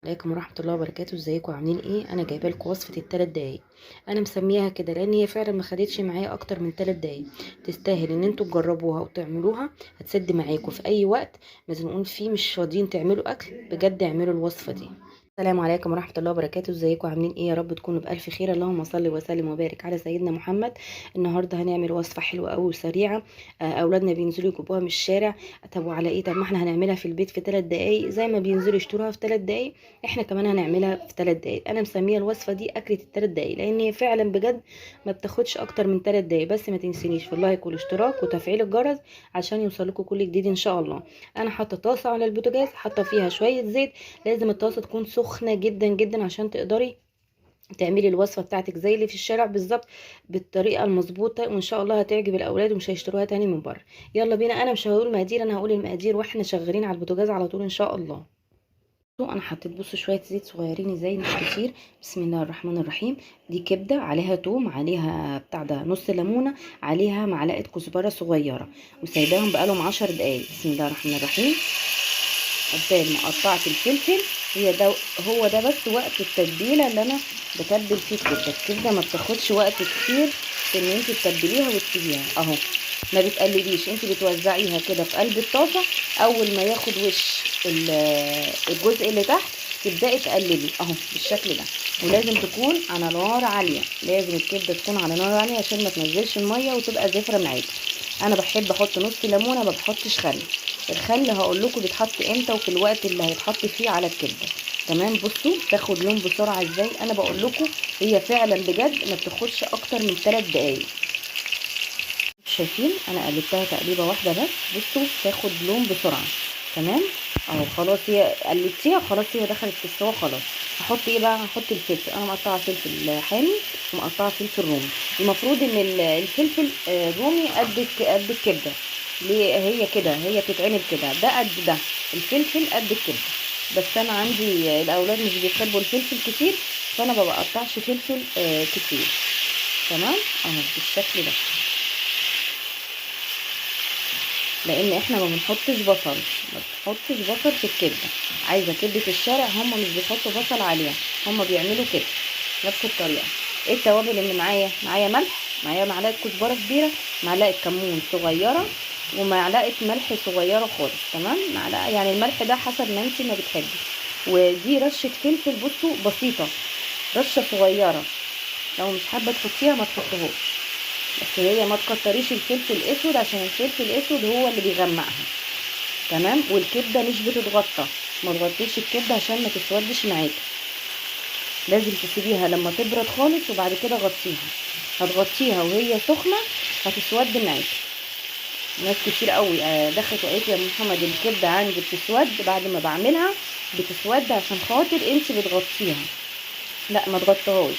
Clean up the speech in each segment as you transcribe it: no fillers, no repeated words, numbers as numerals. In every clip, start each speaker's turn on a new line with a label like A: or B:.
A: عليكم ورحمة الله وبركاته. ازيكم عاملين ايه؟ انا جايبه لكم وصفة التلات دقايق. انا مسميها كده لان هي فعلا ما خدتش معايا اكتر من 3 دقايق. تستاهل ان انتوا تجربوها وتعملوها. هتسد معاكم في اي وقت ما تكونوا فيه مش فاضيين تعملوا اكل، بجد اعملوا الوصفة دي. السلام عليكم ورحمة الله وبركاته. ازيكم عاملين ايه؟ يا رب تكونوا بألف خير. اللهم صل وسلم وبارك على سيدنا محمد. النهارده هنعمل وصفة حلوة قوي وسريعة. اولادنا بينزلوا يجيبوها من الشارع. طب وعلى ايه؟ طب ما احنا هنعملها في البيت في 3 دقايق زي ما بينزلوا يشتروها في 3 دقايق. احنا كمان هنعملها في 3 دقايق. انا مسميه الوصفة دي اكلة ال3 دقايق لان هي فعلا بجد ما بتاخدش اكتر من 3 دقايق. بس ما تنسينيش في اللايك والاشتراك وتفعيل الجرس عشان يوصلكوا كل جديد ان شاء الله. انا حاطه طاسه على البوتاجاز، حاطه فيها شويه زيت. لازم الطاسه تكون سخنه جدا جدا عشان تقدري تعملي الوصفه بتاعتك زي اللي في الشارع بالظبط، بالطريقه المظبوطه، وان شاء الله هتعجب الاولاد ومش هيشتروها تاني من بره. يلا بينا. انا مش هقول المقادير، انا هقول المقادير واحنا شغالين على البوتاجاز على طول ان شاء الله. انا حطيت بصوا شويه زيت صغيرين ازاي، مش كتير. بسم الله الرحمن الرحيم. دي كبده عليها توم، عليها بتاع ده نص ليمونه، عليها معلقه كزبره صغيره، وسايباهم بقالهم 10 دقايق. بسم الله الرحمن الرحيم. قبل ما قطعت الفلفل. هي ده، هو ده بس وقت التتبيله اللي انا بتبل فيه الكبده ما بتاخدش وقت كتير في ان انت تتبليها وتسيبيها اهو. ما بتقلبيش، انت بتوزعيها كده في قلب الطاسه. اول ما ياخد وش الجزء اللي تحت تبداي تقلبي اهو بالشكل ده. ولازم تكون على نار عاليه، لازم الكبده تكون على نار عاليه عشان ما تنزلش الميه وتبقى زفره معاكي. انا بحب احط نص ليمونه، ما بحطش خل. الخل هقول لكم بيتحط امتى وفي الوقت اللي هيتحط فيه على الكبده. تمام. بصوا تاخد لون بسرعه ازاي، انا بقول لكم هي فعلا بجد ما بتاخدش اكتر من 3 دقايق. شايفين انا قلبتها تقليبه واحده بس. بصوا تاخد لون بسرعه. تمام اهو. خلاص هي قلبتيها خلاص، هي دخلت في السوا خلاص. هحط ايه بقى؟ هحط الفلفل. انا مقطعه فلفل حامي ومقطعه فلفل رومي. المفروض ان الفلفل رومي قد الكبده. ليه؟ هي كده هي بتتعمل كده، ده قد ده. الفلفل قد الكبده. بس انا عندي الاولاد مش بيحبوا الفلفل كتير، فانا ما بقطعش فلفل كتير. تمام اهو بالشكل ده. لان احنا ما بنحطش بصل، ما بنحطش بصل في الكبده. عايزه كبده الشارع، هم مش بيحطوا بصل عليها، هم بيعملوا كده نفس الطريقه. ايه التوابل اللي معايا؟ معايا ملح، معايا معلقه كزبره كبيره، معلقه كمون صغيره، ومعلقه ملح صغيره خالص. تمام. معلقه يعني الملح ده حسب ما انت ما بتحبي. ودي رشه فلفل بصوا بسيطه، رشه صغيره. لو مش حابه تحطيها ما تحطيهوش. بس هي ما تكتريش الفلفل الاسود عشان الفلفل الاسود هو اللي بيغمقها. تمام. والكبده مش بتتغطى، ما تغطيش الكبده عشان ما تسودش معاكي. لازم تسيبيها لما تبرد خالص وبعد كده غطيها. هتغطيها وهي سخنه هتسود معاكي. ناس كتير قوي دخلت وقالت يا محمد الكبده عندي بتسود بعد ما بعملها، بتسود عشان خاطر انت بتغطيها. لا ما تغطيهاش،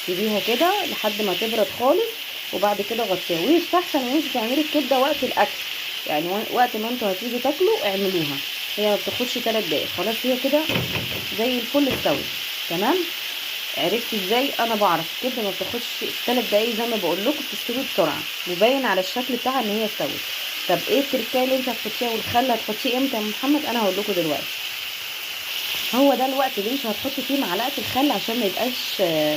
A: سيبيها كده لحد ما تبرد خالص وبعد كده غطيها. ويستحسن ان انت تعملي الكبده وقت الاكل، يعني وقت ما انتوا هتيجي تاكلوا اعملوها. هي ما بتاخدش 3 دقايق خلاص، هي كده زي الفل استوت. تمام. عرفت ازاي؟ انا بعرف الكبده ما بتاخدش 3 دقايق زي ما بقول لكم، بتستوي بسرعه مبين على الشكل بتاعها ان هي استوت. طب ايه التركايه اللي انت هتحطيها والخل هتحطيه امتى يا محمد؟ انا هقول لكم دلوقتي. هو ده الوقت اللي انت هتحطي فيه معلقه الخل عشان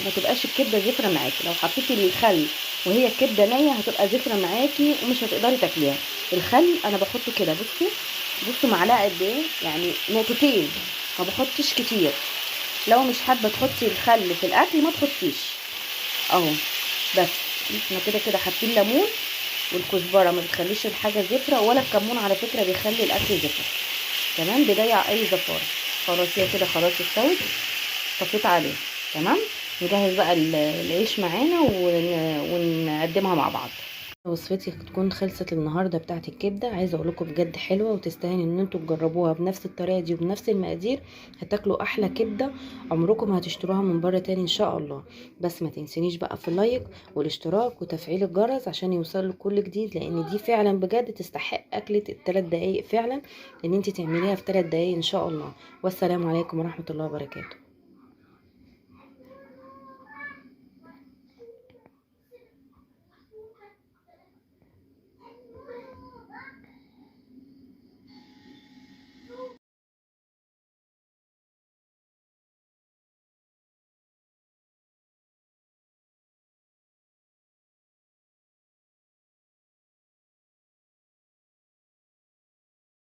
A: ما تبقاش الكبده زفره معاكي. لو حطيتي الخل وهي الكبده نيه هتبقى زفره معاكي ومش هتقدري تاكليها. الخل انا بحطه كده بصوا، بصوا معلقه قد ايه، يعني نقطتين، ما بحطش كتير. لو مش حابه تحطي الخل في الاكل ما تحطيش اهو. بس احنا كده كده حاطين ليمون، والكزبره ما بتخليش الحاجه زفره، ولا الكمون على فكره بيخلي الاكل زفر. تمام. بيضيع اي زفاره. خلاص هي كده خلاص استوت. طفيت عليه. تمام. نجهز بقى العيش معانا ونقدمها مع بعض. وصفتي تكون خلصت النهارده بتاعت الكبده. عايزه اقول لكم بجد حلوه وتستاهل ان انتوا تجربوها بنفس الطريقه دي وبنفس المقادير. هتاكلوا احلى كبده، عمركم ما هتشتروها من بره تاني ان شاء الله. بس ما تنسونيش بقى في اللايك والاشتراك وتفعيل الجرس عشان يوصل كل جديد، لان دي فعلا بجد تستحق اكله ال3 دقايق فعلا، ان انت تعمليها في 3 دقايق ان شاء الله. والسلام عليكم ورحمه الله وبركاته.